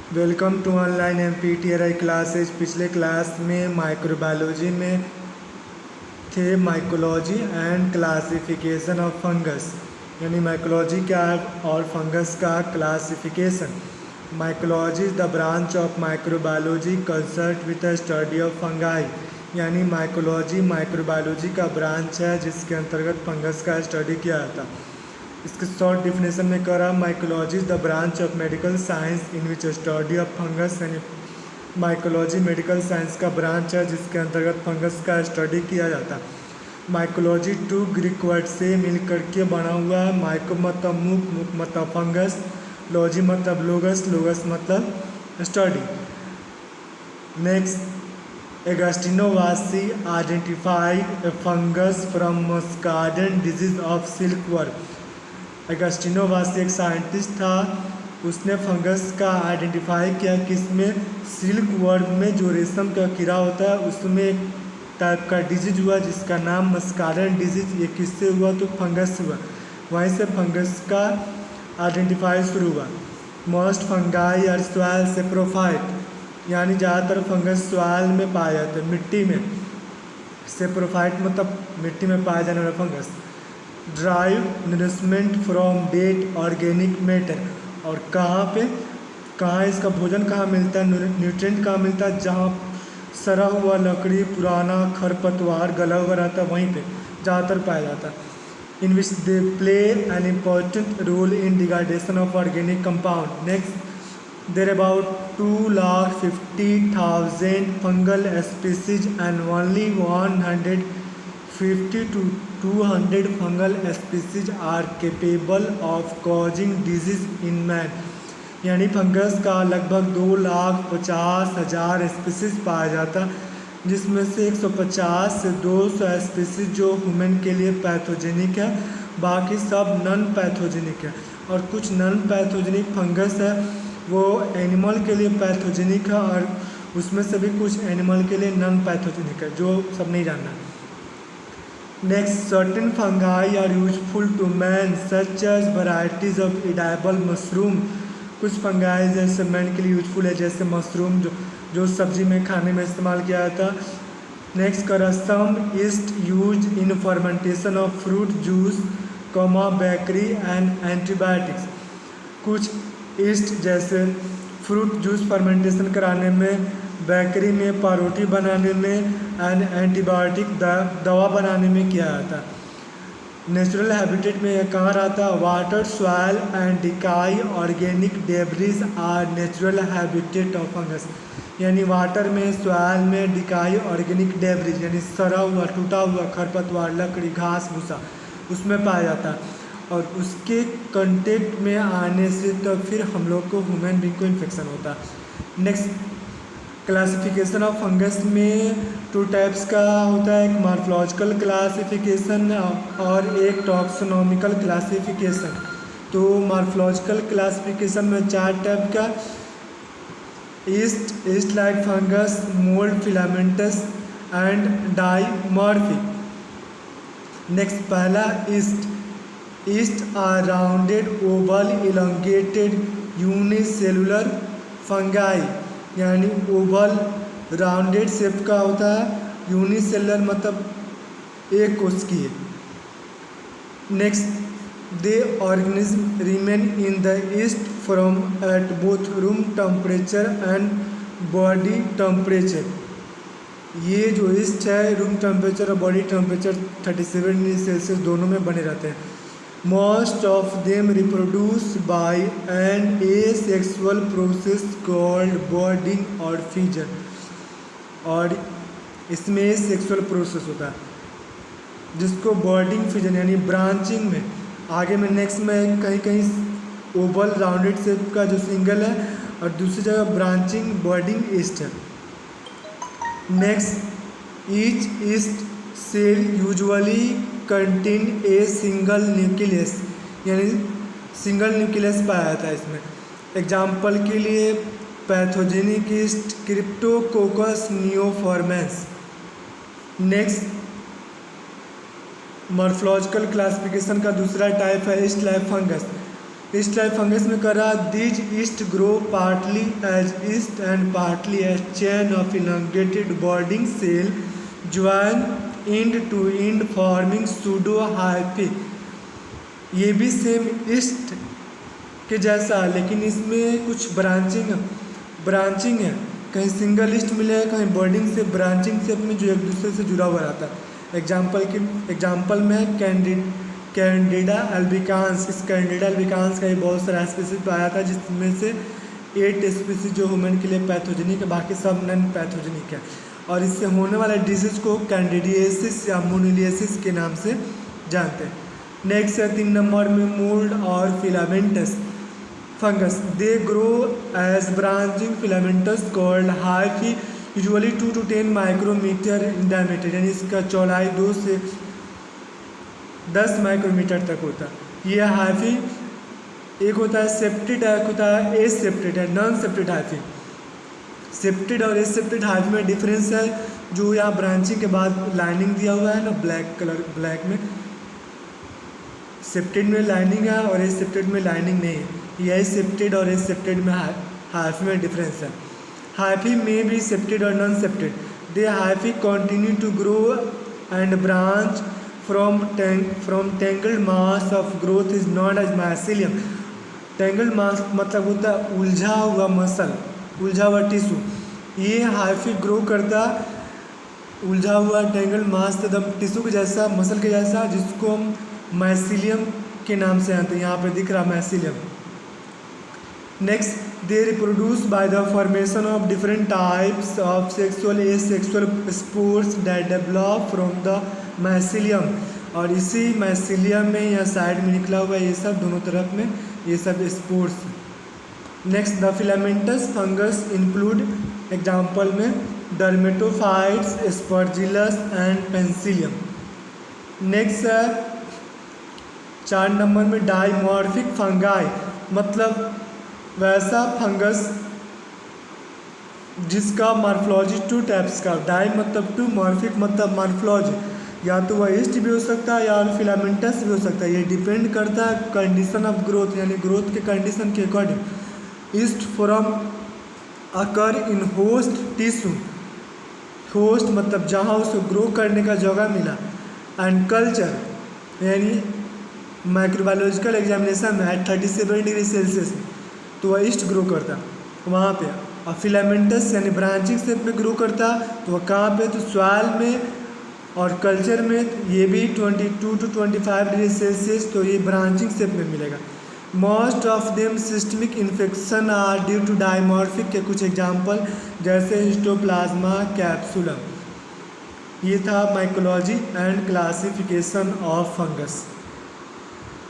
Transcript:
Welcome to online MPTI classes. पिछले class में microbiology में थे mycology and classification of fungus, यानी माइकोलॉजी क्या और फंगस का classification. Mycology is the branch of microbiology concerned with the study of fungi, यानी माइकोलॉजी माइक्रोबायोलॉजी का ब्रांच है जिसके अंतर्गत फंगस का स्टडी किया जाता। इसके शॉर्ट डिफिनेशन में करा, mycology is the branch of medical science in which study of fungus, यानी माइकोलॉजी मेडिकल साइंस का ब्रांच है जिसके अंतर्गत फंगस का स्टडी किया जाता। माइकोलॉजी टू ग्रीक वर्ड से मिलकर के बना हुआ है। माइको मतलब मुख, मुख मतलब फंगस, लॉजी मतलब लोगस, लोगस मतलब study. Next, Agostino Vassi identified a fungus from Muscardine disease of silkworm। एगस्टिनो वासी एक साइंटिस्ट था, उसने फंगस का आइडेंटिफाई किया कि इसमें सिल्क वर्म में जो रेशम का कीड़ा होता है उसमें एक टाइप का डिजीज हुआ जिसका नाम मस्कार्डिन डिजीज। ये किससे हुआ? तो फंगस से हुआ। वहीं से फंगस का आइडेंटिफाई शुरू हुआ। Most fungi are soil saprophyte, यानी ज़्यादातर फंगस सॉइल में पाए जाते हैं, मिट्टी में। सेप्रोफाइट मतलब मिट्टी में पाया जाने वाला fungus. Derive nourishment from dead organic matter, और कहाँ इसका भोजन कहाँ मिलता है, न्यूट्रिएंट कहाँ मिलता है? जहाँ सड़ा हुआ लकड़ी, पुराना खरपतवार गला हुआ रहता है, वहीं पे ज़्यादातर पाया जाता है। In which they play an important role in degradation of organic compound. Next, there about 2,50,000 fungal species and only 150 to 200 fungal species are capable of causing disease in man, यानी फंगस का लगभग 2,50,000 स्पीसीज पाया जाता, जिसमें से 150 से 200 species जो human के लिए पैथोजेनिक है, बाकी सब नॉन पैथोजेनिक है। और कुछ नॉन पैथोजेनिक फंगस है वो एनिमल के लिए पैथोजेनिक है, और उसमें से भी कुछ एनिमल के लिए नॉन पैथोजेनिक है, जो सब नहीं जानना। Next, certain fungi are useful to man such as varieties of edible mushroom। कुछ फंगाई जैसे मैन के लिए यूजफुल है, जैसे मशरूम जो सब्जी में खाने में इस्तेमाल किया जाता। नेक्स्ट करा, some yeast use in fermentation of fruit juice, bakery and antibiotics. कुछ ईस्ट जैसे फ्रूट जूस फर्मेंटेशन कराने में, बेकरी में पारोटी बनाने में, एंड एंटीबायोटिक दवा बनाने में किया जाता। नेचुरल हैबिटेट में यह कहाँ रहता है? Water, soil and decay organic debris are natural habitat of fungus, यानी वाटर में, सॉइल में, डिकाई ऑर्गेनिक डेब्रिज यानी सड़ा हुआ टूटा हुआ खरपतवार, लकड़ी, घास भूसा उसमें पाया जाता है, और उसके कंटेक्ट में आने से तो फिर हम लोग को ह्यूमन बीइंग को इन्फेक्शन होता है। नेक्स्ट, क्लासिफिकेशन ऑफ फंगस में 2 टाइप्स का होता है, एक मॉर्फोलॉजिकल क्लासिफिकेशन और एक टॉक्सोनॉमिकल क्लासिफिकेशन। तो मॉर्फोलॉजिकल क्लासिफिकेशन में 4 टाइप का, yeast like fungus, mould, filamentous and dimorphic. Next, पहला yeast are rounded, oval, elongated, unicellular fungi, यानी ओवल राउंडेड शेप का होता है, यूनिसेलुलर मतलब एक कोशिकीय है। Next, they organism remain in the yeast from at both room temperature and body temperature. ये जो ईस्ट है, रूम टेम्परेचर और बॉडी टेम्परेचर 37 डिग्री सेल्सियस दोनों में बने रहते हैं। Most of them reproduce by an asexual process called budding or fission, और इसमें सेक्सुअल प्रोसेस होता है जिसको बर्डिंग, फिजन यानी ब्रांचिंग में। आगे में नेक्स्ट में कहीं कहीं ओवल राउंडेड शेप का जो सिंगल है, और दूसरी जगह ब्रांचिंग बर्डिंग ईस्ट है। Next, each yeast cell usually contain a single nucleus, यानी सिंगल न्यूक्लियस पाया जाता है इसमें। एग्जाम्पल के लिए pathogenic yeast, cryptococcus neoformans. Next, morphological classification का दूसरा टाइप है ईस्ट लाइक फंगस। इस टाइप फंगस में करा these yeast grow partly as yeast and partly as chain of elongated budding cell join end to end forming pseudo hyphae. ये भी same east के जैसा, लेकिन इसमें कुछ ब्रांचिंग है, कहीं सिंगल ईस्ट मिलेगा, कहीं बॉर्डिंग से ब्रांचिंग से में जो एक दूसरे से जुड़ा हुआ रहता है। एग्जाम्पल में कैंडिडा अल्बिकांस। इस कैंडिडा अल्बिकांस का ही बहुत सारा स्पीसीज पाया था, जिसमें से 8 स्पीसीज जो ह्यूमन के लिए पैथोजेनिक है, बाकी सब नॉन पैथोजेनिक है। और इससे होने वाले डिजीज को कैंडिडियासिस या मोनिलियासिस के नाम से जानते हैं। नेक्स्ट है 3 नंबर में मोल्ड और filamentous fungus. They grow as branching filaments called hyphae, usually 2 to 10 micrometre in diameter, यानी इसका चौड़ाई 2 से 10 माइक्रोमीटर तक होता है। ये हाइफी एक होता है सेप्टिड, एक होता है एसेप्टिड है, नॉन सेप्टिड हाइफी। सेप्टिड और एसेप्टिड हाइफी में डिफरेंस है, जो यहाँ ब्रांचिंग के बाद लाइनिंग दिया हुआ है ना ब्लैक में, सेप्टिड में लाइनिंग है और एसेप्टिड में लाइनिंग नहीं है। यही सेप्टिड और एसेप्टिड में हाइफी में डिफरेंस है। हाइफी में भी सेप्टिड और non septate. They hyphae continue to grow and branch from tangled mass of growth is known as mycelium. Tangled mass मतलब होता है उलझा हुआ मसल, उलझा हुआ टिश्यू। ये हाइफी ग्रो करता उलझा हुआ टेंगल्ड मास एकदम टिश्यू के जैसा, मसल के जैसा, जिसको हम माइसीलियम के नाम से आते हैं। यहाँ पे दिख रहा mycelium. Next, they reproduce by the formation of different types of sexual asexual spores that develop from the mycelium. और इसी माइसीलियम में या साइड में निकला हुआ ये सब दोनों तरफ में ये सब spores. Next, the filamentous fungus include example में dermatophytes, aspergillus and penicillium. Next है 4 नंबर में डाइमॉर्फिक फंगाई, मतलब वैसा फंगस जिसका मॉर्फोलॉजी 2 टाइप्स का। डाई मतलब 2, मॉर्फिक मतलब मॉर्फोलॉजी, या तो वह ईस्ट भी हो सकता है या फिलामेंटस भी हो सकता है। ये डिपेंड करता है कंडीशन ऑफ ग्रोथ, यानी ग्रोथ के कंडीशन के according. East from occur in host tissue, host मतलब जहाँ उसको ग्रो करने का जगह मिला, एंड कल्चर यानी माइक्रोबायोलॉजिकल एग्जामिनेशन में एट 37 डिग्री सेल्सियस तो वह ईस्ट ग्रो करता वहाँ पे। और फिलामेंटस यानी ब्रांचिंग शेप में ग्रो करता तो वह कहाँ पे, तो सॉइल में और कल्चर में ये भी 22 to 25 डिग्री सेल्सियस, तो ये ब्रांचिंग शेप में मिलेगा। Most of them systemic infection are due to dimorphic के कुछ एग्जाम्पल जैसे हिस्टोप्लाज्मा कैप्सुलम। ये था mycology and classification of fungus.